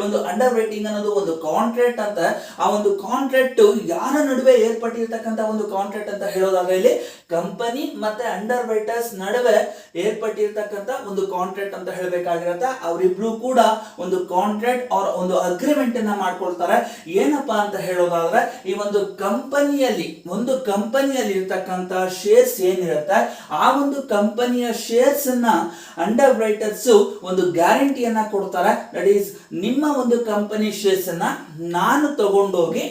ಒಂದು under writing ಅನ್ನೋದು ಒಂದು ಕಾಂಟ್ರಾಕ್ಟ್ ಅಂತ. ಆ ಒಂದು ಕಾಂಟ್ರಾಕ್ಟ್ ಯಾರ ನಡುವೆ ಏರ್ಪಟ್ಟಿರ್ತಕ್ಕಂಥ ಒಂದು ಕಾಂಟ್ರಾಕ್ಟ್ ಅಂತ ಹೇಳೋದಾದ್ರೆ ಇಲ್ಲಿ ಕಂಪನಿ ಮತ್ತೆ ಅಂಡರ್ ರೈಟರ್ಸ್ ನಡುವೆ ಏರ್ಪಟ್ಟಿರ್ತಕ್ಕಂಥ ಒಂದು ಕಾಂಟ್ರಾಕ್ಟ್ ಅಂತ ಹೇಳಬೇಕಾಗಿರತ್ತೆ. ಅವರಿಬ್ರು ಕೂಡ ಒಂದು ಕಾಂಟ್ರಾಕ್ಟ್ ಆರ್ ಒಂದು ಅಗ್ರಿಮೆಂಟ್ ಅನ್ನ ಮಾಡ್ಕೊಳ್ತಾರೆ. ಏನಪ್ಪಾ ಅಂತ ಹೇಳೋದಾದ್ರೆ ಈ ಒಂದು ಕಂಪನಿಯಲ್ಲಿ ಇರ್ತಕ್ಕಂಥ ಶೇರ್ಸ್ ಏನಿರುತ್ತೆ ಆ ಒಂದು ಕಂಪನಿಯ ಶೇರ್ಸ್ ಅನ್ನ ಅಂಡರ್ ರೈಟರ್ಸ್ ಒಂದು ಗ್ಯಾರಂಟಿಯನ್ನ ಕೊಡ್ತಾರೆ. ದಟ್ ಈಸ್ ನಿಮ್ಮ ಒಂದು ಕಂಪನಿ ಶೇರ್ಸ್ ಅನ್ನ ನಾನು ತಗೊಂಡೋಗಿ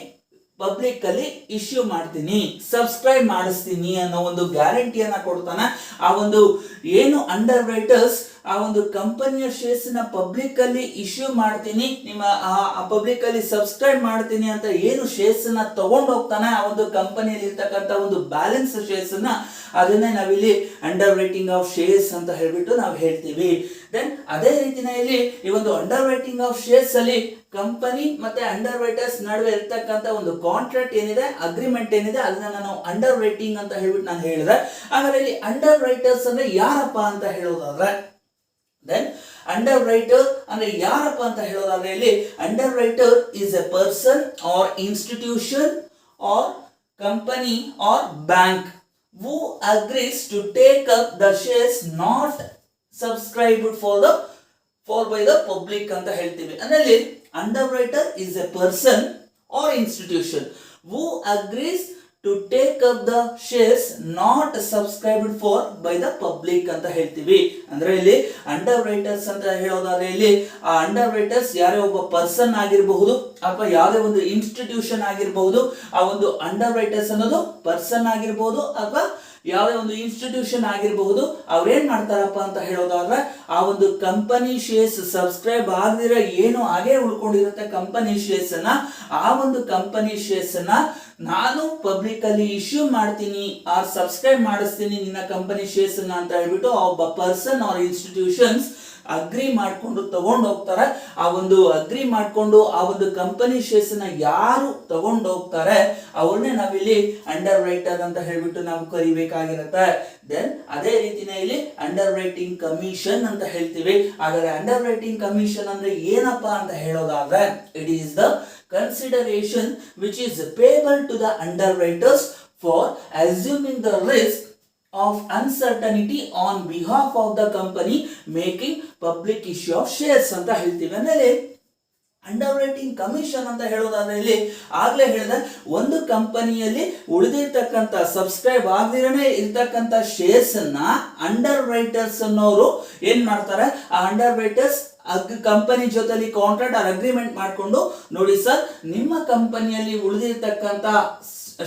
ಪಬ್ಲಿಕ್ ಅಲ್ಲಿ ಇಶ್ಯೂ ಮಾಡ್ತೀನಿ, ಸಬ್ಸ್ಕ್ರೈಬ್ ಮಾಡಿಸ್ತೀನಿ ಅನ್ನೋ ಒಂದು ಗ್ಯಾರಂಟಿಯನ್ನ ಕೊಡ್ತಾನೆ. ಆ ಒಂದು ಏನು ಅಂಡರ್ ರೈಟರ್ಸ್ ಆ ಒಂದು ಕಂಪನಿಯ ಶೇರ್ಸ್ ನ ಪಬ್ಲಿಕ್ ಅಲ್ಲಿ ಇಶ್ಯೂ ಮಾಡ್ತೀನಿ, ನಿಮ್ಮ ಪಬ್ಲಿಕ್ ಅಲ್ಲಿ ಸಬ್ಸ್ಕ್ರೈಬ್ ಮಾಡ್ತೀನಿ ಅಂತ ಏನು ಶೇರ್ಸ್ ನ ತಗೊಂಡು ಹೋಗ್ತಾನೆ ಆ ಒಂದು ಕಂಪನಿಯಲ್ಲಿ ಇರ್ತಕ್ಕಂಥ ಒಂದು ಬ್ಯಾಲೆನ್ಸ್ ಶೇರ್ಸ್ ನ ಅದನ್ನೇ ನಾವಿಲ್ಲಿ ಅಂಡರ್ ರೈಟಿಂಗ್ ಆಫ್ ಶೇರ್ಸ್ ಅಂತ ಹೇಳ್ಬಿಟ್ಟು ನಾವು ಹೇಳ್ತೀವಿ. ದೆನ್ ಅದೇ ರೀತಿಯಲ್ಲಿ ಈ ಒಂದು ಅಂಡರ್ ರೈಟಿಂಗ್ ಆಫ್ ಶೇರ್ಸ್ ಅಲ್ಲಿ ಕಂಪನಿ ಮತ್ತೆ ಅಂಡರ್ ರೈಟರ್ಸ್ ನಡುವೆ ಇರ್ತಕ್ಕಂಥ ಒಂದು ಕಾಂಟ್ರಾಕ್ಟ್ ಏನಿದೆ, ಅಗ್ರಿಮೆಂಟ್ ಏನಿದೆ ಅದನ್ನ ನಾವು ಅಂಡರ್ ರೈಟಿಂಗ್ ಅಂತ ಹೇಳ್ಬಿಟ್ಟು ನಾನು ಹೇಳಿದೆ. ಹಾಗಾದ್ರೆ ಇಲ್ಲಿ ಅಂಡರ್ ರೈಟರ್ಸ್ ಅಂದ್ರೆ ಯಾರಪ್ಪ ಅಂತ ಹೇಳೋದಾದ್ರೆ ದೆನ್ ಅಂಡರ್ ರೈಟರ್ ಅಂದ್ರೆ ಯಾರಪ್ಪ ಅಂತ ಹೇಳೋದಾದ್ರೆ ಇಲ್ಲಿ underwriter is a person or institution or company or bank who agrees to take up the shares not subscribed for by the public ಅಂತ ಹೇಳ್ತೀವಿ. ಅಂದ್ರೆ under writer is a person or institution who agrees to take up the shares not subscribed for by the public ಅಂತ ಹೇಳ್ತೀವಿ. ಅಂದ್ರೆ ಇಲ್ಲಿ under writers ಅಂತ ಹೇಳೋದಾದ್ರೆ ಇಲ್ಲಿ ಆ ಅಂಡರ್ ರೈಟರ್ಸ್ ಯಾರೇ ಒಬ್ಬ ಪರ್ಸನ್ ಆಗಿರಬಹುದು ಅಥವಾ ಯಾವುದೇ ಒಂದು ಇನ್ಸ್ಟಿಟ್ಯೂಷನ್ ಆಗಿರಬಹುದು. ಆ ಒಂದು ಅಂಡರ್ ರೈಟರ್ಸ್ ಅನ್ನೋದು ಪರ್ಸನ್ ಆಗಿರಬಹುದು ಅಥವಾ ಯಾವುದೇ ಒಂದು ಇನ್ಸ್ಟಿಟ್ಯೂಷನ್ ಆಗಿರಬಹುದು. ಅವ್ರೇನ್ ಮಾಡ್ತಾರಪ್ಪ ಅಂತ ಹೇಳೋದಾದ್ರೆ ಆ ಒಂದು ಕಂಪನಿ ಶೇರ್ಸ್ ಸಬ್ಸ್ಕ್ರೈಬ್ ಆಗದಿರ ಏನು ಹಾಗೆ ಉಳ್ಕೊಂಡಿರುತ್ತೆ ಕಂಪನಿ ಶೇರ್ಸ್ ಅನ್ನ, ಆ ಒಂದು ಕಂಪನಿ ಶೇರ್ಸ್ ಅನ್ನ ನಾನು ಪಬ್ಲಿಕ್ ಅಲ್ಲಿ ಇಶ್ಯೂ ಮಾಡ್ತೀನಿ ಆರ್ ಸಬ್ಸ್ಕ್ರೈಬ್ ಮಾಡಿಸ್ತೀನಿ ನಿನ್ನ ಕಂಪನಿ ಶೇರ್ಸ್ ಅನ್ನ ಅಂತ ಹೇಳ್ಬಿಟ್ಟು ಒಬ್ಬ ಪರ್ಸನ್ ಆರ್ ಇನ್ಸ್ಟಿಟ್ಯೂಷನ್ಸ್ ಅಗ್ರಿ ಮಾಡ್ಕೊಂಡು ತಗೊಂಡು ಹೋಗ್ತಾರೆ. ಆ ಒಂದು ಅಗ್ರಿ ಮಾಡ್ಕೊಂಡು ಆ ಒಂದು ಕಂಪನಿ ಶೇರ್ಸ್ ನ ಯಾರು ತಗೊಂಡು ಹೋಗ್ತಾರೆ ಅವ್ರನ್ನೇ ನಾವಿಲ್ಲಿ ಅಂಡರ್ ರೈಟರ್ ಅಂತ ಹೇಳ್ಬಿಟ್ಟು ನಾವು ಕರಿಬೇಕಾಗಿರುತ್ತೆ. ದೆನ್ ಅದೇ ರೀತಿನೇ ಇಲ್ಲಿ ಅಂಡರ್ ರೈಟಿಂಗ್ ಕಮಿಷನ್ ಅಂತ ಹೇಳ್ತೀವಿ. ಹಾಗಾದ್ರೆ ಅಂಡರ್ ರೈಟಿಂಗ್ ಕಮಿಷನ್ ಅಂದ್ರೆ ಏನಪ್ಪಾ ಅಂತ ಹೇಳೋದಾದ್ರೆ it is the consideration which is payable to the underwriters for assuming the risk of uncertainty on behalf of the company making public issue of shares ಅಂತ ಹೇಳ್ತೀವಿ. ಅಂದ್ರೆ ಅಂಡರ್ ರೈಟಿಂಗ್ ಕಮಿಷನ್ ಅಂತ ಹೇಳೋದಾದ್ರೆ ಇಲ್ಲಿ ಆಗ್ಲೇ ಹೇಳಿದ ಒಂದು ಕಂಪನಿಯಲ್ಲಿ ಉಳಿದಿರ್ತಕ್ಕಂಥ ಸಬ್ಸ್ಕ್ರೈಬ್ ಆಗದಿರನೇ ಇರ್ತಕ್ಕಂಥ ಶೇರ್ಸ್ ಅನ್ನ ಅಂಡರ್ ರೈಟರ್ಸ್ ಅನ್ನೋರು ಏನ್ ಮಾಡ್ತಾರೆ, ಆ ಅಂಡರ್ ರೈಟರ್ಸ್ ಕಂಪನಿ ಜೊತೆಲಿ ಕಾಂಟ್ರಾಕ್ಟ್ ಆರ್ ಅಗ್ರಿಮೆಂಟ್ ಮಾಡ್ಕೊಂಡು ನೋಡಿ ಸರ್ ನಿಮ್ಮ ಕಂಪನಿಯಲ್ಲಿ ಉಳಿದಿರ್ತಕ್ಕಂಥ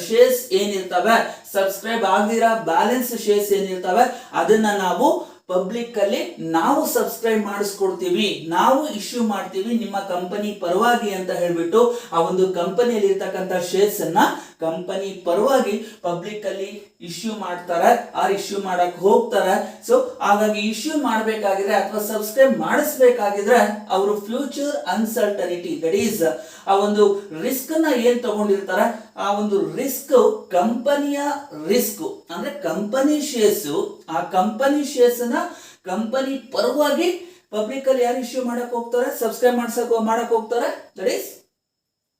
ಶೇರ್ಸ್ ಏನಿರ್ತವೆ ಸಬ್ಸ್ಕ್ರೈಬ್ ಆಗದಿರ ಬ್ಯಾಲೆನ್ಸ್ ಶೇರ್ಸ್ ಏನಿರ್ತವೆ ಅದನ್ನ ನಾವು ಪಬ್ಲಿಕ್ ಅಲ್ಲಿ ನಾವು ಸಬ್ಸ್ಕ್ರೈಬ್ ಮಾಡಿಸ್ಕೊಡ್ತೀವಿ, ನಾವು ಇಶ್ಯೂ ಮಾಡ್ತೀವಿ ನಿಮ್ಮ ಕಂಪನಿ ಪರವಾಗಿ ಅಂತ ಹೇಳ್ಬಿಟ್ಟು ಆ ಒಂದು ಕಂಪನಿಯಲ್ಲಿ ಇರ್ತಕ್ಕಂಥ ಶೇರ್ಸ್ ಅನ್ನ ಕಂಪನಿ ಪರವಾಗಿ ಪಬ್ಲಿಕ್ ಅಲ್ಲಿ ಇಶ್ಯೂ ಮಾಡ್ತಾರೆ ಆರ್ ಇಶ್ಯೂ ಮಾಡಕ್ ಹೋಗ್ತಾರೆ. ಸೊ ಹಾಗಾಗಿ ಇಶ್ಯೂ ಮಾಡಬೇಕಾಗಿದ್ರೆ ಅಥವಾ ಸಬ್ಸ್ಕ್ರೈಬ್ ಮಾಡಿಸ್ಬೇಕಾಗಿದ್ರೆ ಅವರು ಫ್ಯೂಚರ್ ಅನ್ಸರ್ಟನಿಟಿ ದಟ್ ಈಸ್ ಆ ಒಂದು ರಿಸ್ಕ್ ನ ಏನ್ ತಗೊಂಡಿರ್ತಾರೆ ಆ ಒಂದು ರಿಸ್ಕ್ ಕಂಪನಿಯ ರಿಸ್ಕ್ ಅಂದ್ರೆ ಕಂಪನಿ ಶೇರ್ಸ್, ಆ ಕಂಪನಿ ಶೇರ್ಸ್ ನ ಕಂಪನಿ ಪರವಾಗಿ ಪಬ್ಲಿಕ್ ಅಲ್ಲಿ ಯಾರು ಇಶ್ಯೂ ಮಾಡಕ್ ಹೋಗ್ತಾರೆ, ಸಬ್ಸ್ಕ್ರೈಬ್ ಮಾಡಕ್ ಹೋಗ್ತಾರೆ, ದಟ್ ಈಸ್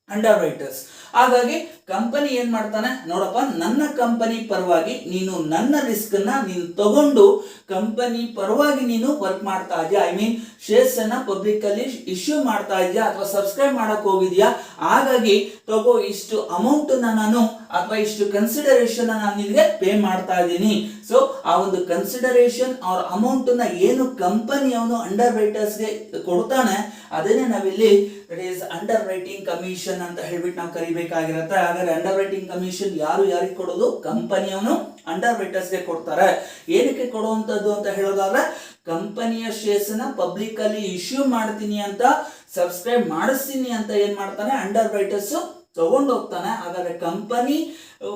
ಅಂಡರ್ ರೈಟರ್ಸ್. ಹಾಗಾಗಿ ಕಂಪನಿ ಏನ್ ಮಾಡ್ತಾನೆ, ನೋಡಪ್ಪ ನನ್ನ ಕಂಪನಿ ಪರವಾಗಿ ನೀನು ನನ್ನ ರಿಸ್ಕ್ ನ ನೀನು ತಗೊಂಡು ಕಂಪನಿ ಪರವಾಗಿ ನೀನು ವರ್ಕ್ ಮಾಡ್ತಾ ಇದೆಯಾ, ಐ ಮೀನ್ ಶೇರ್ಸ್ ಅನ್ನ ಪಬ್ಲಿಕ್ ಅಲ್ಲಿ ಇಶ್ಯೂ ಮಾಡ್ತಾ ಇದೆಯಾ ಅಥವಾ ಸಬ್ಸ್ಕ್ರೈಬ್ ಮಾಡಕ್ ಹೋಗಿದ್ಯಾ, ಹಾಗಾಗಿ ತಗೋ ಇಷ್ಟು ಅಮೌಂಟ್ ನಾನು ಅಥವಾ ಇಷ್ಟು ಕನ್ಸಿಡರೇಷನ್ ನಾನು ನಿನಗೆ ಪೇ ಮಾಡ್ತಾ ಇದ್ದೀನಿ. ಸೊ ಆ ಒಂದು ಕನ್ಸಿಡರೇಷನ್ ಅವ್ರ ಅಮೌಂಟ್ ನ ಏನು ಕಂಪನಿ ಅವನು ಅಂಡರ್ ರೈಟರ್ಸ್ ಗೆ ಕೊಡ್ತಾನೆ ಅದನ್ನೇ ನಾವಿಲ್ಲಿ that is under writing commission ಅಂತ ಹೇಳ್ಬಿಟ್ಟು ನಾವು ಕರಿಬೇಕಾಗಿರುತ್ತೆ. ಹಾಗಾದ್ರೆ ಅಂಡರ್ ರೈಟಿಂಗ್ ಕಮಿಷನ್ ಯಾರಿಗೆ ಕೊಡೋದು, ಕಂಪನಿಯವನು ಅಂಡರ್ ರೈಟರ್ಸ್ ಗೆ ಕೊಡ್ತಾರೆ. ಏನಕ್ಕೆ ಕೊಡುವಂತದ್ದು ಅಂತ ಹೇಳೋದಾದ್ರೆ ಕಂಪನಿಯ ಶೇರ್ಸ್ ನ ಪಬ್ಲಿಕ್ ಅಲ್ಲಿ ಇಶ್ಯೂ ಮಾಡ್ತೀನಿ ಅಂತ ಸಬ್ಸ್ಕ್ರೈಬ್ ಮಾಡಿಸ್ತೀನಿ ಅಂತ ಏನ್ ಮಾಡ್ತಾನೆ ಅಂಡರ್ ರೈಟರ್ಸ್ ತಗೊಂಡು ಹೋಗ್ತಾನೆ. ಹಾಗಾದ್ರೆ ಕಂಪನಿ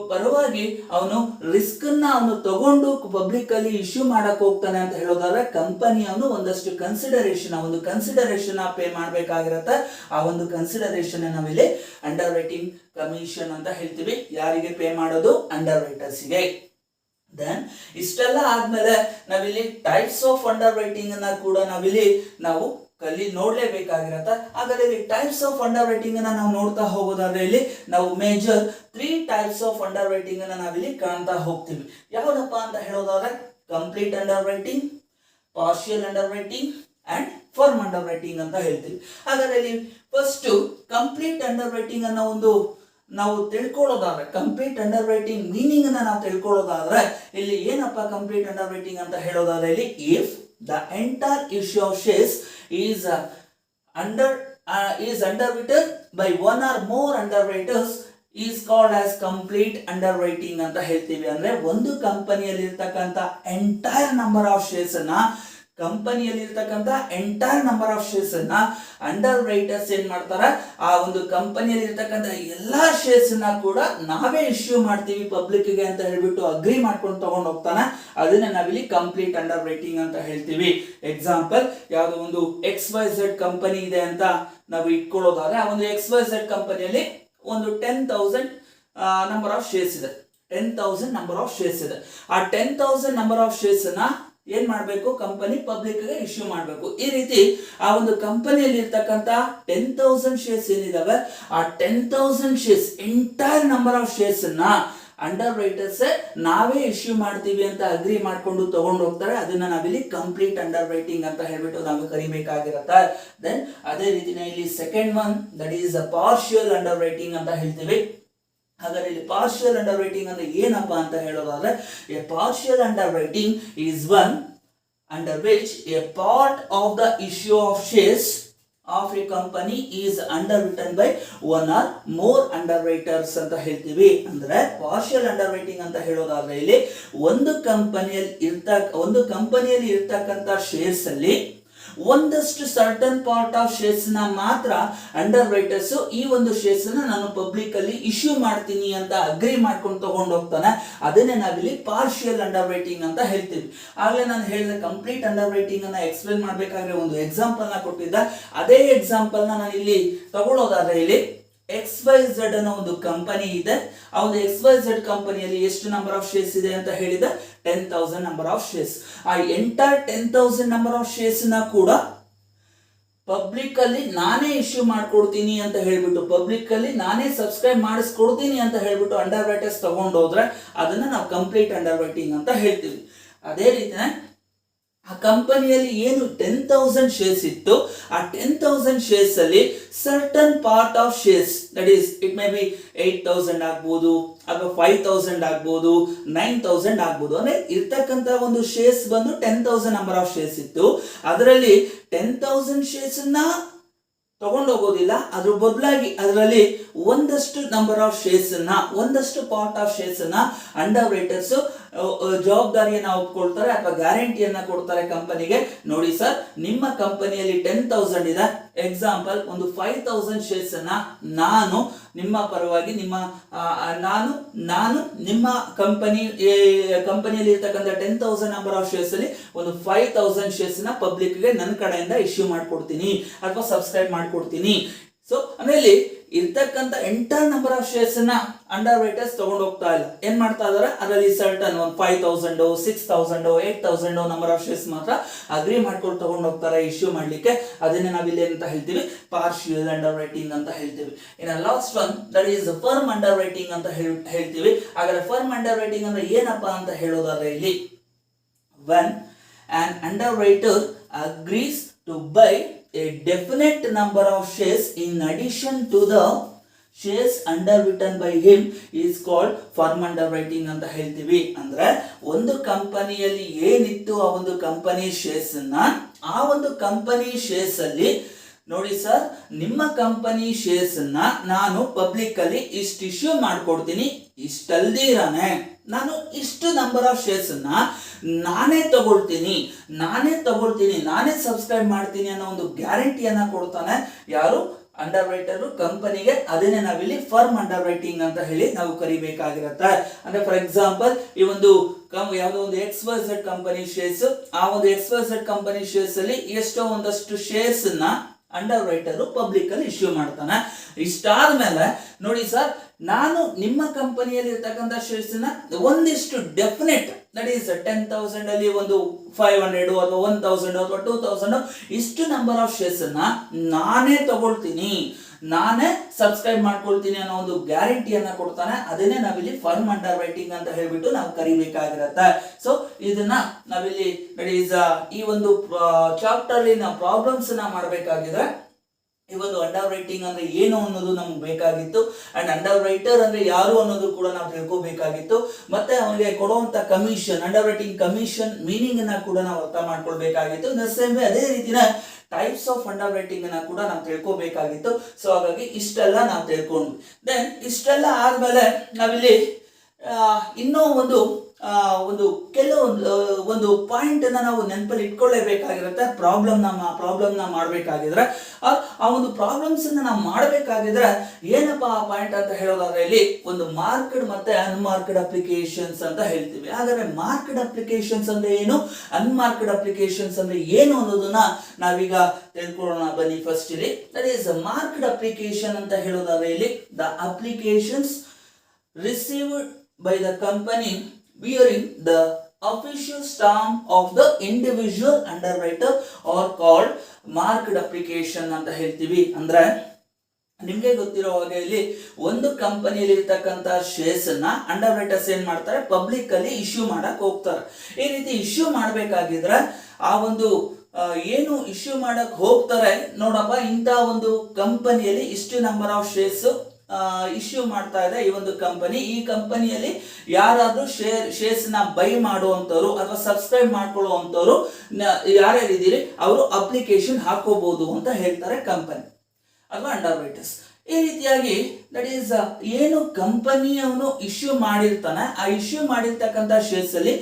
ಪರವಾಗಿ ಅವನು ರಿಸ್ಕ್ ನ ಅವನು ತಗೊಂಡು ಪಬ್ಲಿಕ್ ಅಲ್ಲಿ ಇಶ್ಯೂ ಮಾಡಕ್ ಹೋಗ್ತಾನೆ ಅಂತ ಹೇಳೋದಾದ್ರೆ ಕಂಪನಿ ಅವನು ಒಂದಷ್ಟು ಕನ್ಸಿಡರೇಷನ್ ಪೇ ಮಾಡ್ಬೇಕಾಗಿರತ್ತೆ. ಆ ಒಂದು ಕನ್ಸಿಡರೇಷನ್ ನಾವಿಲ್ಲಿ ಅಂಡರ್ ರೈಟಿಂಗ್ ಕಮಿಷನ್ ಅಂತ ಹೇಳ್ತೀವಿ. ಯಾರಿಗೆ ಪೇ ಮಾಡೋದು, ಅಂಡರ್ ರೈಟರ್ಸ್ ಗೆ. ದೆನ್ ಇಷ್ಟೆಲ್ಲ ಆದ್ಮೇಲೆ ನಾವಿಲ್ಲಿ ಟೈಪ್ಸ್ ಆಫ್ ಅಂಡರ್ ರೈಟಿಂಗ್ ಅನ್ನ ಕೂಡ ನಾವು ನೋಡ್ಲೇಬೇಕಾಗಿರತ್ತ. ಹಾಗಾದ್ರೆ ಇಲ್ಲಿ ಟೈಪ್ಸ್ ಆಫ್ ಅಂಡರ್ ರೈಟಿಂಗ್ ಅನ್ನ ನಾವು ನೋಡ್ತಾ ಹೋಗೋದಾದ್ರೆ ಇಲ್ಲಿ ನಾವು major 3 types of under writing ಅನ್ನ ನಾವಿಲ್ಲಿ ಕಾಣ್ತಾ ಹೋಗ್ತೀವಿ. ಯಾವ್ದಪ್ಪ ಅಂತ ಹೇಳೋದಾದ್ರೆ complete under writing, partial under writing and firm under writing ಅಂತ ಹೇಳ್ತೀವಿ. ಹಾಗಾದ್ರೆ ಇಲ್ಲಿ ಫಸ್ಟ್ ಕಂಪ್ಲೀಟ್ ಅಂಡರ್ ರೈಟಿಂಗ್ ಅನ್ನ ನಾವು ತಿಳ್ಕೊಳ್ಳೋದಾದ್ರೆ, ಕಂಪ್ಲೀಟ್ ಅಂಡರ್ ರೈಟಿಂಗ್ ಮೀನಿಂಗ್ ಅನ್ನ ನಾವು ತಿಳ್ಕೊಳ್ಳೋದಾದ್ರೆ ಇಲ್ಲಿ ಏನಪ್ಪ ಕಂಪ್ಲೀಟ್ ಅಂಡರ್ ರೈಟಿಂಗ್ ಅಂತ ಹೇಳೋದಾದ್ರೆ ಇಲ್ಲಿ if the entire issue of shares is underwritten by one or more underwriters is called as complete underwriting ಅಂತ ಹೇಳ್ತೀವಿ. ಅಂದ್ರೆ ಒಂದು ಕಂಪನಿಯಲ್ಲಿ ಇರ್ತಕ್ಕಂಥ ಎಂಟೈರ್ ನಂಬರ್ ಆಫ್ ಶೇರ್ಸ್ ಅನ್ನ ಅಂಡರ್ ರೈಟರ್ಸ್ ಏನ್ ಮಾಡ್ತಾರ, ಆ ಒಂದು ಕಂಪನಿಯಲ್ಲಿ ಇರ್ತಕ್ಕಂಥ ಎಲ್ಲಾ ಶೇರ್ಸ್ ನ ಕೂಡ ನಾವೇ ಇಶ್ಯೂ ಮಾಡ್ತೀವಿ ಪಬ್ಲಿಕ್ ಗೆ ಅಂತ ಹೇಳ್ಬಿಟ್ಟು ಅಗ್ರಿ ಮಾಡ್ಕೊಂಡು ತಗೊಂಡು ಹೋಗ್ತಾನೆ. ಅದನ್ನ ನಾವಿಲ್ಲಿ ಕಂಪ್ಲೀಟ್ ಅಂಡರ್ ರೈಟಿಂಗ್ ಅಂತ ಹೇಳ್ತೀವಿ. ಎಕ್ಸಾಂಪಲ್, ಯಾವ್ದೋ ಒಂದು XYZ ಕಂಪನಿ ಇದೆ ಅಂತ ನಾವು ಇಟ್ಕೊಳ್ಳೋದಾದ್ರೆ ಆ ಒಂದು XYZ ಕಂಪನಿಯಲ್ಲಿ ಒಂದು 10,000 ನಂಬರ್ ಆಫ್ ಶೇರ್ಸ್ ಇದೆ. 10,000 ನಂಬರ್ ಆಫ್ ಶೇರ್ಸ್ ಇದೆ. ಆ 10,000 ನಂಬರ್ ಆಫ್ ಶೇರ್ಸ್ ನ ಏನ್ ಮಾಡ್ಬೇಕು, ಕಂಪನಿ ಪಬ್ಲಿಕ್ ಗೆ ಇಶ್ಯೂ ಮಾಡಬೇಕು. ಈ ರೀತಿ ಆ ಒಂದು ಕಂಪನಿಯಲ್ಲಿ ಇರ್ತಕ್ಕಂತ 10,000 ಶೇರ್ಸ್ ಏನಿದಾವೆ, ಆ 10,000 shares entire number of shares ನ ಅಂಡರ್ ರೈಟರ್ಸ್ ನಾವೇ ಇಶ್ಯೂ ಮಾಡ್ತೀವಿ ಅಂತ ಅಗ್ರಿ ಮಾಡ್ಕೊಂಡು ತಗೊಂಡು ಹೋಗ್ತಾರೆ. ಅದನ್ನ ನಾವಿಲ್ಲಿ ಕಂಪ್ಲೀಟ್ ಅಂಡರ್ ರೈಟಿಂಗ್ ಅಂತ ಹೇಳ್ಬಿಟ್ಟು ನಾವು ಕರಿಬೇಕಾಗಿರತ್ತೆ. ದೆನ್ ಅದೇ ರೀತಿನ ಇಲ್ಲಿ second one, that is partial under writing ಅಂತ ಹೇಳ್ತೀವಿ. ಹಾಗಾದ್ರೆ ಇಲ್ಲಿ ಪಾರ್ಷಿಯಲ್ ಅಂಡರ್ ರೈಟಿಂಗ್ ಅಂದ್ರೆ ಏನಪ್ಪ ಅಂತ ಹೇಳೋದಾದ್ರೆ, a partial underwriting is one under which a part of the issue of shares of a company is underwritten by one or more underwriters ಅಂತ ಹೇಳ್ತೀವಿ. ಅಂದ್ರೆ ಪಾರ್ಷಿಯಲ್ ಅಂಡರ್ ರೈಟಿಂಗ್ ಅಂತ ಹೇಳೋದಾದ್ರೆ ಇಲ್ಲಿ ಒಂದು ಕಂಪನಿಯಲ್ಲಿ ಇರ್ತಕ್ಕಂಥ ಶೇರ್ಸ್ ಅಲ್ಲಿ ಒಂದಷ್ಟು ಸರ್ಟನ್ ಪಾರ್ಟ್ ಆಫ್ ಶೇರ್ಸ್ ನ ಮಾತ್ರ ಅಂಡರ್ ರೈಟರ್ಸ್ ಈ ಒಂದು ಶೇರ್ಸ್ ನ ನಾನು ಪಬ್ಲಿಕ್ ಅಲ್ಲಿ ಇಶ್ಯೂ ಮಾಡ್ತೀನಿ ಅಂತ ಅಗ್ರಿ ಮಾಡ್ಕೊಂಡು ತಗೊಂಡು ಹೋಗ್ತಾನೆ. ಅದನ್ನೇ ನಾವಿಲ್ಲಿ ಪಾರ್ಷಿಯಲ್ ಅಂಡರ್ ರೈಟಿಂಗ್ ಅಂತ ಹೇಳ್ತೀವಿ. ಆಗ್ಲೇ ನಾನು ಹೇಳಿದ ಕಂಪ್ಲೀಟ್ ಅಂಡರ್ ರೈಟಿಂಗ್ ಅನ್ನ ಎಕ್ಸ್ಪ್ಲೇನ್ ಮಾಡ್ಬೇಕಾದ್ರೆ ಒಂದು ಎಕ್ಸಾಂಪಲ್ ನ ಕೊಟ್ಟಿದ್ದ. ಅದೇ ಎಕ್ಸಾಂಪಲ್ ನಾನು ಇಲ್ಲಿ ತಗೊಳ್ಳೋದಾದ್ರೆ ಇಲ್ಲಿ XYZ ಅನ್ನೋ ಒಂದು ಕಂಪನಿ ಇದೆ. ಆ ಒಂದು XYZ ಕಂಪನಿಯಲ್ಲಿ ಎಷ್ಟು ನಂಬರ್ ಆಫ್ ಶೇರ್ಸ್ ಇದೆ ಅಂತ ಹೇಳಿದ 10,000 ನಂಬರ್ ಆಫ್ ಶೇರ್ಸ್. ಆ ಎಂಟೈರ್ 10,000 ನಂಬರ್ ಆಫ್ ಶೇರ್ಸ್ ನ ಕೂಡ ಪಬ್ಲಿಕ್ ಅಲ್ಲಿ ನಾನೇ ಇಶ್ಯೂ ಮಾಡ್ಕೊಡ್ತೀನಿ ಅಂತ ಹೇಳ್ಬಿಟ್ಟು, ಪಬ್ಲಿಕ್ ಅಲ್ಲಿ ನಾನೇ ಸಬ್ಸ್ಕ್ರೈಬ್ ಮಾಡಿಸ್ಕೊಡ್ತೀನಿ ಅಂತ ಹೇಳ್ಬಿಟ್ಟು ಅಂಡರ್ ರೈಟರ್ಸ್ ತಗೊಂಡೋದ್ರೆ ಅದನ್ನ ನಾವು ಕಂಪ್ಲೀಟ್ ಅಂಡರ್ ರೈಟಿಂಗ್ ಅಂತ ಹೇಳ್ತೀವಿ. ಅದೇ ರೀತಿ ಆ ಕಂಪನಿಯಲ್ಲಿ ಏನು 10,000 ಶೇರ್ಸ್ ಇತ್ತು, ಆ 10,000 ಶೇರ್ಸ್ ಅಲ್ಲಿ certain part of shares, that is it may be 8,000 ಆಗ್ಬೋದು ಅಥವಾ 5,000 ಆಗ್ಬೋದು, 9,000 ಆಗ್ಬೋದು. ಅಂದ್ರೆ ಇರ್ತಕ್ಕಂತ ಒಂದು ಶೇರ್ಸ್ ಬಂದು 10,000 ನಂಬರ್ ಆಫ್ ಶೇರ್ಸ್ ಇತ್ತು. ಅದರಲ್ಲಿ 10,000 ಶೇರ್ಸ್ ನ ತಗೊಂಡೋಗೋದಿಲ್ಲ, ಅದ್ರ ಬದಲಾಗಿ ಅದರಲ್ಲಿ ಒಂದಷ್ಟು ನಂಬರ್ ಆಫ್ ಶೇರ್ಸ್ ನ, ಒಂದಷ್ಟು ಪಾರ್ಟ್ ಆಫ್ ಶೇರ್ಸ್ ನ ಅಂಡರ್ ರೈಟರ್ಸ್ ಜವಾಬ್ದಾರಿಯನ್ನ ಒಪ್ಕೊಳ್ತಾರೆ ಅಥವಾ ಗ್ಯಾರಂಟಿಯನ್ನ ಕೊಡ್ತಾರೆ ಕಂಪನಿಗೆ. ನೋಡಿ ಸರ್, ನಿಮ್ಮ ಕಂಪನಿಯಲ್ಲಿ 10,000 ಇದೆ, ಎಕ್ಸಾಂಪಲ್ ಒಂದು 5,000 ಶೇರ್ಸ್ ಅನ್ನ ನಾನು ನಿಮ್ಮ ಪರವಾಗಿ ನಾನು ನಿಮ್ಮ ಕಂಪನಿಯಲ್ಲಿ ಇರ್ತಕ್ಕಂಥ 10,000 ನಂಬರ್ ಆಫ್ ಶೇರ್ಸ್ ಅಲ್ಲಿ ಒಂದು 5,000 ಶೇರ್ಸ್ ನ ಪಬ್ಲಿಕ್ ಗೆ ನನ್ನ ಕಡೆಯಿಂದ ಇಶ್ಯೂ ಮಾಡ್ಕೊಡ್ತೀನಿ ಅಥವಾ ಸಬ್ಸ್ಕ್ರೈಬ್ ಮಾಡ್ಕೊಡ್ತೀನಿ. ಸೊ ಆಮೇಲೆ ಇರ್ತಕ್ಕಂಥ ಎಂಟೈರ್ ನಂಬರ್ ಆಫ್ ಶೇರ್ಸ್ ನ ಅಂಡರ್ ರೈಟರ್ಸ್ ತಗೊಂಡು ಹೋಗ್ತಾ ಇಲ್ಲ, ಏನ್ ಮಾಡ್ತಾ ಇದಾರೆ, ಅದರಲ್ಲಿ ಸರ್ಟನ್ 5,000 6,000 8,000 ನಂಬರ್ ಆಫ್ ಶೇರ್ಸ್ ಮಾತ್ರ ಅಗ್ರಿ ಮಾಡ್ಕೊಂಡು ತಗೊಂಡು ಹೋಗ್ತಾರೆ ಇಶ್ಯೂ ಮಾಡ್ಲಿಕ್ಕೆ. ಅದನ್ನೇ ನಾವಿಲ್ಲಿ ಅಂತ ಹೇಳ್ತೀವಿ ಪಾರ್ಷಿಯಲ್ ಅಂಡರ್ ರೈಟಿಂಗ್ ಅಂತ ಹೇಳ್ತೀವಿ. ಇನ್ನು last one, that is firm under writing ಅಂತ ಹೇಳ್ತೀವಿ. ಹಾಗಾದ್ರೆ ಫರ್ಮ್ ಅಂಡರ್ ರೈಟಿಂಗ್ ಅಂದ್ರೆ ಏನಪ್ಪಾ ಅಂತ ಹೇಳೋದಾದ್ರೆ ಇಲ್ಲಿ when an underwriter agrees to buy a definite number of shares in addition to the shares underwritten by him is called firm underwriting ಅಂತ ಹೇಳ್ತೀವಿ. ಅಂದ್ರೆ ಒಂದು ಕಂಪನಿಯಲ್ಲಿ ಏನಿತ್ತು ಆ ಒಂದು ಕಂಪನಿ ಶೇರ್ಸ್ ನ, ಆ ಒಂದು ಕಂಪನಿ ಶೇರ್ಸ್ ಅಲ್ಲಿ ನೋಡಿ ಸರ್, ನಿಮ್ಮ ಕಂಪನಿ ಶೇರ್ಸ್ ನ ನಾನು ಪಬ್ಲಿಕ್ ಅಲ್ಲಿ ಇಷ್ಟು ಇಶ್ಯೂ ಮಾಡ್ಕೊಡ್ತೀನಿ, ಇಷ್ಟಲ್ದಿರಾನೆ ನಾನು ಇಷ್ಟು ನಂಬರ್ ಆಫ್ ಶೇರ್ಸ್ ನಾನೇ ತಗೊಳ್ತೀನಿ, ನಾನೇ ಸಬ್ಸ್ಕ್ರೈಬ್ ಮಾಡ್ತೀನಿ ಅನ್ನೋ ಒಂದು ಗ್ಯಾರಂಟಿಯನ್ನ ಕೊಡ್ತಾನೆ ಯಾರು, ಅಂಡರ್ ರೈಟರ್ ಕಂಪನಿಗೆ. ಅದನ್ನೇ ನಾವಿಲ್ಲಿ ಫರ್ಮ್ ಅಂಡರ್ ರೈಟಿಂಗ್ ಅಂತ ಹೇಳಿ ನಾವು ಕರಿಬೇಕಾಗಿರುತ್ತೆ. ಅಂದ್ರೆ ಫಾರ್ ಎಕ್ಸಾಂಪಲ್ ಈ ಒಂದು ಯಾವುದೋ ಒಂದು XYZ ಕಂಪನಿ ಶೇರ್ಸ್, ಆ ಒಂದು XYZ ಕಂಪನಿ ಶೇರ್ಸ್ ಅಲ್ಲಿ ಎಷ್ಟೋ ಒಂದಷ್ಟು ಶೇರ್ಸ್ ನ ಅಂಡರ್ ರೈಟರ್ ಪಬ್ಲಿಕ್ ಅಲ್ಲಿ ಇಶ್ಯೂ ಮಾಡ್ತಾನೆ. ಇಷ್ಟಾದ್ಮೇಲೆ ನೋಡಿ ಸರ್, ನಾನು ನಿಮ್ಮ ಕಂಪನಿಯಲ್ಲಿ ಇರ್ತಕ್ಕಂಥ ಶೇರ್ಸ್ ನ ಒಂದಿಷ್ಟು ಡೆಫಿನೆಟ್ ದಟ್ ಈಸ್ 10,000 ಅಲ್ಲಿ ಒಂದು 500 ಅಥವಾ 1,000 ಅಥವಾ 2,000 ಇಷ್ಟು ನಂಬರ್ ಆಫ್ ಶೇರ್ಸ್ ಅನ್ನ ನಾನೇ ತಗೊಳ್ತೀನಿ, ನಾನೇ ಸಬ್ಸ್ಕ್ರೈಬ್ ಮಾಡ್ಕೊಳ್ತೀನಿ ಅನ್ನೋ ಒಂದು ಗ್ಯಾರಂಟಿಯನ್ನ ಕೊಡ್ತಾನೆ. ಅದನ್ನೇ ನಾವಿಲ್ಲಿ ಫರ್ಮ್ ಅಂಡರ್ ರೈಟಿಂಗ್ ಅಂತ ಹೇಳ್ಬಿಟ್ಟು ನಾವು ಕರಿಬೇಕಾಗಿರತ್ತೆ. ಸೊ ಇದನ್ನ ನಾವಿಲ್ಲಿ ದಟ್ ಈಸ್ ಈ ಒಂದು ಚಾಪ್ಟರ್ ಅಲ್ಲಿ ನಾವು ಪ್ರಾಬ್ಲಮ್ಸ್ ನ ಮಾಡಬೇಕಾಗಿದ್ರೆ ಈ ಒಂದು ಅಂಡರ್ ರೈಟಿಂಗ್ ಅಂದ್ರೆ ಏನು ಅನ್ನೋದು ನಮ್ಗೆ ಬೇಕಾಗಿತ್ತು, ಅಂಡ್ ಅಂಡರ್ ರೈಟರ್ ಅಂದ್ರೆ ಯಾರು ಅನ್ನೋದು ಕೂಡ ನಾವು ತಿಳ್ಕೋಬೇಕಾಗಿತ್ತು. ಮತ್ತೆ ಅವನಿಗೆ ಕೊಡುವಂತ commission, under writing commission meaning ಅನ್ನ ಕೂಡ ನಾವು ಅರ್ಥ ಮಾಡ್ಕೊಳ್ಬೇಕಾಗಿತ್ತು. ಸೇಮ್ ಅದೇ ರೀತಿನ ಟೈಪ್ಸ್ ಆಫ್ ಅಂಡರ್ ರೈಟಿಂಗ್ ಅನ್ನ ಕೂಡ ನಾವು ತಿಳ್ಕೋಬೇಕಾಗಿತ್ತು. ಸೊ ಹಾಗಾಗಿ ಇಷ್ಟೆಲ್ಲ ನಾವು ತಿಳ್ಕೊಂಡ್ವಿ. ದೆನ್ ಇಷ್ಟೆಲ್ಲ ಆದ್ಮೇಲೆ ನಾವಿಲ್ಲಿ ಇನ್ನೂ ಒಂದು ಕೆಲವೊಂದು ಪಾಯಿಂಟ್ ಅನ್ನ ನಾವು ನೆನಪಲ್ಲಿ ಇಟ್ಕೊಳ್ಳೇಬೇಕಾಗಿರುತ್ತೆ. ಪ್ರಾಬ್ಲಮ್ ನ ಮಾಡಬೇಕಾಗಿದ್ರೆ ಆ ಒಂದು ಪ್ರಾಬ್ಲಮ್ಸ್ ಅನ್ನ ನಾವು ಮಾಡಬೇಕಾಗಿದ್ರೆ ಏನಪ್ಪಾ ಆ ಪಾಯಿಂಟ್ ಅಂತ ಹೇಳೋದಾದ್ರೆ ಇಲ್ಲಿ ಒಂದು ಮಾರ್ಕ್ಡ್ ಮತ್ತೆ ಅನ್ಮಾರ್ಕ್ಡ್ ಅಪ್ಲಿಕೇಶನ್ಸ್ ಅಂತ ಹೇಳ್ತೀವಿ. ಹಾಗಾದ್ರೆ ಮಾರ್ಕ್ಡ್ ಅಪ್ಲಿಕೇಶನ್ಸ್ ಅಂದ್ರೆ ಏನು, ಅನ್ಮಾರ್ಕ್ಡ್ ಅಪ್ಲಿಕೇಶನ್ಸ್ ಅಂದ್ರೆ ಏನು ಅನ್ನೋದನ್ನ ನಾವೀಗ ತಿಳ್ಕೊಳ್ಳೋಣ ಬನ್ನಿ. ಫಸ್ಟ್ ಇಲ್ಲಿ ದಟ್ ಈಸ್ ಮಾರ್ಕ್ಡ್ ಅಪ್ಲಿಕೇಶನ್ ಅಂತ ಹೇಳೋದಾದ್ರೆ ಇಲ್ಲಿ the applications received by the company bearing the official stamp of the individual underwriter are called marked application ಅಂತ ಹೇಳ್ತೀವಿ. ಅಂದ್ರೆ ನಿಮ್ಗೆ ಗೊತ್ತಿರೋ ಹಾಗೆ ಇಲ್ಲಿ ಒಂದು ಕಂಪನಿಯಲ್ಲಿ ಇರ್ತಕ್ಕಂಥ ಶೇರ್ಸ್ ಅನ್ನ ಅಂಡರ್ ರೈಟರ್ಸ್ ಏನ್ ಮಾಡ್ತಾರೆ, ಪಬ್ಲಿಕ್ ಅಲ್ಲಿ ಇಶ್ಯೂ ಮಾಡಕ್ ಹೋಗ್ತಾರೆ. ಈ ರೀತಿ ಇಶ್ಯೂ ಮಾಡ್ಬೇಕಾಗಿದ್ರೆ ಆ ಒಂದು ಏನು ಇಶ್ಯೂ ಮಾಡಕ್ ಹೋಗ್ತಾರೆ, ನೋಡಪ್ಪ ಇಂಥ ಒಂದು ಕಂಪನಿಯಲ್ಲಿ ಇಷ್ಟು ನಂಬರ್ ಆಫ್ ಶೇರ್ಸ್ ಇಶ್ಯೂ ಮಾಡ್ತಾ ಇದೆ ಈ ಒಂದು ಕಂಪನಿ, ಈ ಕಂಪನಿಯಲ್ಲಿ ಯಾರಾದ್ರೂ ಶೇರ್ಸ್ ನ ಬೈ ಮಾಡುವಂತವ್ರು ಅಥವಾ ಸಬ್ಸ್ಕ್ರೈಬ್ ಮಾಡ್ಕೊಳ್ಳುವಂತವ್ರು ಯಾರ್ಯಾರಿದ್ದೀರಿ ಅವರು ಅಪ್ಲಿಕೇಶನ್ ಹಾಕೋಬಹುದು ಅಂತ ಹೇಳ್ತಾರೆ ಕಂಪನಿ ಅಥವಾ ಅಂಡರ್ ರೈಟರ್ಸ್. ಈ ರೀತಿಯಾಗಿ ದಟ್ ಈಸ್ ಏನು ಕಂಪನಿ ಅವನು ಇಶ್ಯೂ ಮಾಡಿರ್ತಾನೆ, ಆ ಇಶ್ಯೂ ಮಾಡಿರ್ತಕ್ಕಂಥ ಶೇರ್ಸ್ ಅಲ್ಲಿ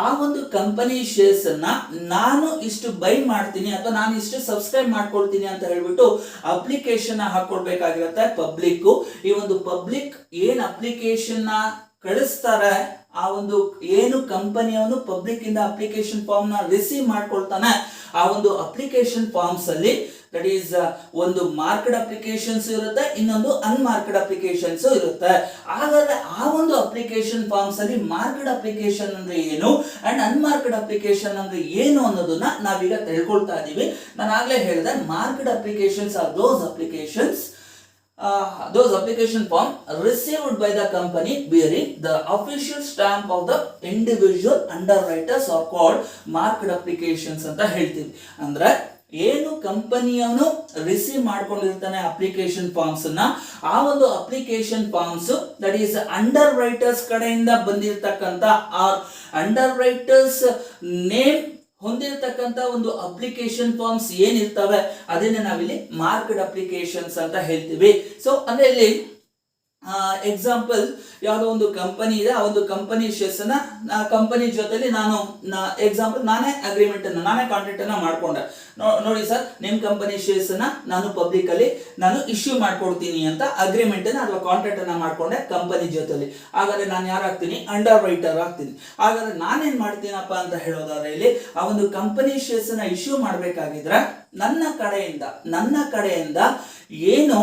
ಆ ಒಂದು ಕಂಪನಿ ಶೇರ್ಸ್ ಅನ್ನ ನಾನು ಇಷ್ಟು ಬೈ ಮಾಡ್ತೀನಿ ಅಥವಾ ನಾನು ಇಷ್ಟು ಸಬ್ಸ್ಕ್ರೈಬ್ ಮಾಡ್ಕೊಳ್ತೀನಿ ಅಂತ ಹೇಳ್ಬಿಟ್ಟು ಅಪ್ಲಿಕೇಶನ್ ಹಾಕೊಳ್ಬೇಕಾಗಿರುತ್ತೆ ಪಬ್ಲಿಕ್. ಈ ಒಂದು ಪಬ್ಲಿಕ್ ಏನ್ ಅಪ್ಲಿಕೇಶನ್ ನ ಕಳಿಸ್ತಾರೆ, ಆ ಒಂದು ಏನು ಕಂಪನಿಯವನು ಪಬ್ಲಿಕ್ ಇಂದ ಅಪ್ಲಿಕೇಶನ್ ಫಾರ್ಮ್ ನ ರಿಸೀವ್ ಮಾಡ್ಕೊಳ್ತಾನೆ, ಆ ಒಂದು ಅಪ್ಲಿಕೇಶನ್ ಫಾರ್ಮ್ಸ್ ಅಲ್ಲಿ ದಟ್ ಈಸ್ ಒಂದು ಮಾರ್ಕ್ಡ್ ಅಪ್ಲಿಕೇಶನ್ಸ್ ಇರುತ್ತೆ, ಇನ್ನೊಂದು ಅನ್ಮಾರ್ಕ್ಡ್ ಅಪ್ಲಿಕೇಶನ್ಸ್ ಇರುತ್ತೆ. ಹಾಗಾದ್ರೆ ಆ ಒಂದು ಅಪ್ಲಿಕೇಶನ್ ಫಾರ್ಮ್ಸ್ ಅಲ್ಲಿ ಮಾರ್ಕ್ಡ್ ಅಪ್ಲಿಕೇಶನ್ ಅಂದ್ರೆ ಏನು ಅಂಡ್ ಅನ್ಮಾರ್ಕ್ಡ್ ಅಪ್ಲಿಕೇಶನ್ ಅಂದ್ರೆ ಏನು ಅನ್ನೋದನ್ನ ನಾವೀಗ ತಿಳ್ಕೊಳ್ತಾ ಇದೀವಿ. ನಾನು ಆಗ್ಲೇ ಹೇಳಿದೆ marked applications are those application form received by the company bearing the official stamp of the individual underwriters are called marked applications ಅಂತ ಹೇಳ್ತೀವಿ. ಅಂದ್ರೆ ಏನು ಕಂಪನಿಯವನು ರಿಸೀವ್ ಮಾಡ್ಕೊಂಡಿರ್ತಾನೆ ಅಪ್ಲಿಕೇಶನ್ ಫಾರ್ಮ್ಸ್ ಅನ್ನ, ಆ ಒಂದು application forms that is underwriters ಕಡೆಯಿಂದ ಬಂದಿರತಕ್ಕಂತ ಅಂಡರ್ ರೈಟರ್ಸ್ ನೇಮ್ ಹೊಂದಿರತಕ್ಕಂತ ಒಂದು ಅಪ್ಲಿಕೇಶನ್ ಫಾರ್ಮ್ಸ್ ಏನಿರ್ತವೆ ಅದನ್ನ ನಾವಿಲ್ಲಿ ಮಾರ್ಕ್ಡ್ ಅಪ್ಲಿಕೇಶನ್ಸ್ ಅಂತ ಹೇಳ್ತೀವಿ. ಸೊ ಅಂದ್ರೆ ಇಲ್ಲಿ ಎಕ್ಸಾಂಪಲ್ ಯಾವುದೋ ಒಂದು ಕಂಪನಿ ಇದೆ, ಆ ಒಂದು ಕಂಪನಿ ಶೇರ್ಸ್ ಅನ್ನ ಕಂಪನಿ ಜೊತೆಲಿ ನಾನು ಎಕ್ಸಾಂಪಲ್ ನಾನೇ ಅಗ್ರಿಮೆಂಟ್ ಅನ್ನ ನಾನೇ ಕಾಂಟ್ರಾಕ್ಟ್ ಅನ್ನ ಮಾಡ್ಕೊಂಡೆ. ನೋಡಿ ಸರ್, ನಿಮ್ ಕಂಪನಿ ಶೇರ್ಸ್ ಅನ್ನ ನಾನು ಪಬ್ಲಿಕ್ ಅಲ್ಲಿ ನಾನು ಇಶ್ಯೂ ಮಾಡ್ಕೊಡ್ತೀನಿ ಅಂತ ಅಗ್ರಿಮೆಂಟ್ ಅನ್ನ ಅಥವಾ ಕಾಂಟ್ರಾಕ್ಟ್ ಅನ್ನ ಮಾಡ್ಕೊಂಡೆ ಕಂಪನಿ ಜೊತೆಲಿ. ಹಾಗಾದ್ರೆ ನಾನು ಯಾರಾಗ್ತೀನಿ, ಅಂಡರ್ ರೈಟರ್ ಆಗ್ತೀನಿ. ಹಾಗಾದ್ರೆ ನಾನೇನ್ ಮಾಡ್ತೀನಪ್ಪ ಅಂತ ಹೇಳೋದಾದ್ರೆ ಇಲ್ಲಿ ಆ ಒಂದು ಕಂಪನಿ ಶೇರ್ಸ್ ಅನ್ನ ಇಶ್ಯೂ ಮಾಡ್ಬೇಕಾಗಿದ್ರೆ ನನ್ನ ಕಡೆಯಿಂದ ಏನು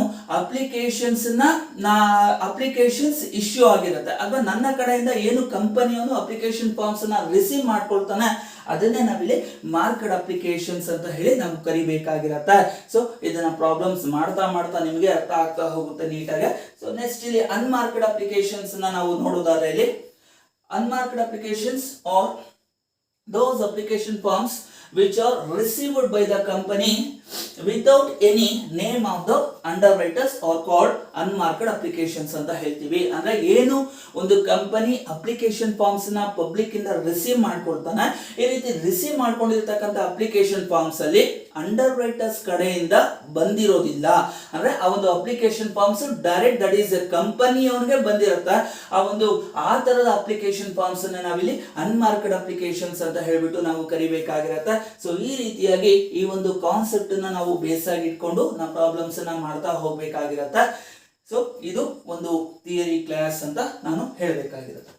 ಅಪ್ಲಿಕೇಶನ್ಸ್ ಇಶ್ಯೂ ಆಗಿರುತ್ತೆ ಅಥವಾ ನನ್ನ ಕಡೆಯಿಂದ ಏನು ಕಂಪನಿಯವನು ಅಪ್ಲಿಕೇಶನ್ ಫಾರ್ಮ್ಸ್ ನ ರಿಸೀವ್ ಮಾಡ್ಕೊಳ್ತಾನೆ ಅದನ್ನೇ ನಾವಿಲ್ಲಿ ಮಾರ್ಕ್ಡ್ ಅಪ್ಲಿಕೇಶನ್ಸ್ ಅಂತ ಹೇಳಿ ನಾವು ಕರಿಬೇಕಾಗಿರತ್ತೆ. ಸೊ ಇದನ್ನ ಪ್ರಾಬ್ಲಮ್ಸ್ ಮಾಡ್ತಾ ನಿಮಗೆ ಅರ್ಥ ಆಗ್ತಾ ಹೋಗುತ್ತೆ ನೀಟಾಗಿ. ಸೊ ನೆಕ್ಸ್ಟ್ ಇಲ್ಲಿ ಅನ್ಮಾರ್ಕ್ಡ್ ಅಪ್ಲಿಕೇಶನ್ಸ್ ನಾವು ನೋಡೋದಾದ್ರೆ ಇಲ್ಲಿ unmarked applications are those application forms which are received by the company without any name of the underwriters are called unmarked applications ಅಂತ ಹೇಳ್ತೀವಿ. ಅಂದ್ರೆ ಏನು ಒಂದು ಕಂಪನಿ ಅಪ್ಲಿಕೇಶನ್ ಫಾರ್ಮ್ಸ್ ನ ಪಬ್ಲಿಕ್ ಇಂದ ರಿಸೀವ್ ಮಾಡ್ಕೊಳ್ತಾನೆ, ಈ ರೀತಿ ರಿಸೀವ್ ಮಾಡ್ಕೊಂಡಿರ್ತಕ್ಕಂಥ ಅಪ್ಲಿಕೇಶನ್ ಫಾರ್ಮ್ಸ್ ಅಲ್ಲಿ ಅಂಡರ್ ರೈಟರ್ಸ್ ಕಡೆಯಿಂದ ಬಂದಿರೋದಿಲ್ಲ. ಅಂದ್ರೆ ಆ ಒಂದು application forms direct that is company ಅವನಿಗೆ ಬಂದಿರುತ್ತೆ. ಆ ತರದ ಅಪ್ಲಿಕೇಶನ್ ಫಾರ್ಮ್ಸ್ ಅನ್ನ ನಾವಿಲ್ಲಿ ಅನ್ಮಾರ್ಕ್ಡ್ ಅಪ್ಲಿಕೇಶನ್ಸ್ ಅಂತ ಹೇಳ್ಬಿಟ್ಟು ನಾವು ಕರಿಬೇಕಾಗಿರತ್ತೆ. ಸೊ ಈ ರೀತಿಯಾಗಿ ಈ ಒಂದು ಕಾನ್ಸೆಪ್ಟ್ ನಾವು ಬೇಸ್ ಆಗಿ ಇಟ್ಕೊಂಡು ನಾವು ಪ್ರಾಬ್ಲಮ್ಸ್ ಅನ್ನ ಮಾಡ್ತಾ ಹೋಗ್ಬೇಕಾಗಿರತ್ತೆ. ಸೊ ಇದು ಒಂದು ಥಿಯರಿ ಕ್ಲಾಸ್ ಅಂತ ನಾನು ಹೇಳಬೇಕಾಗಿರುತ್ತೆ.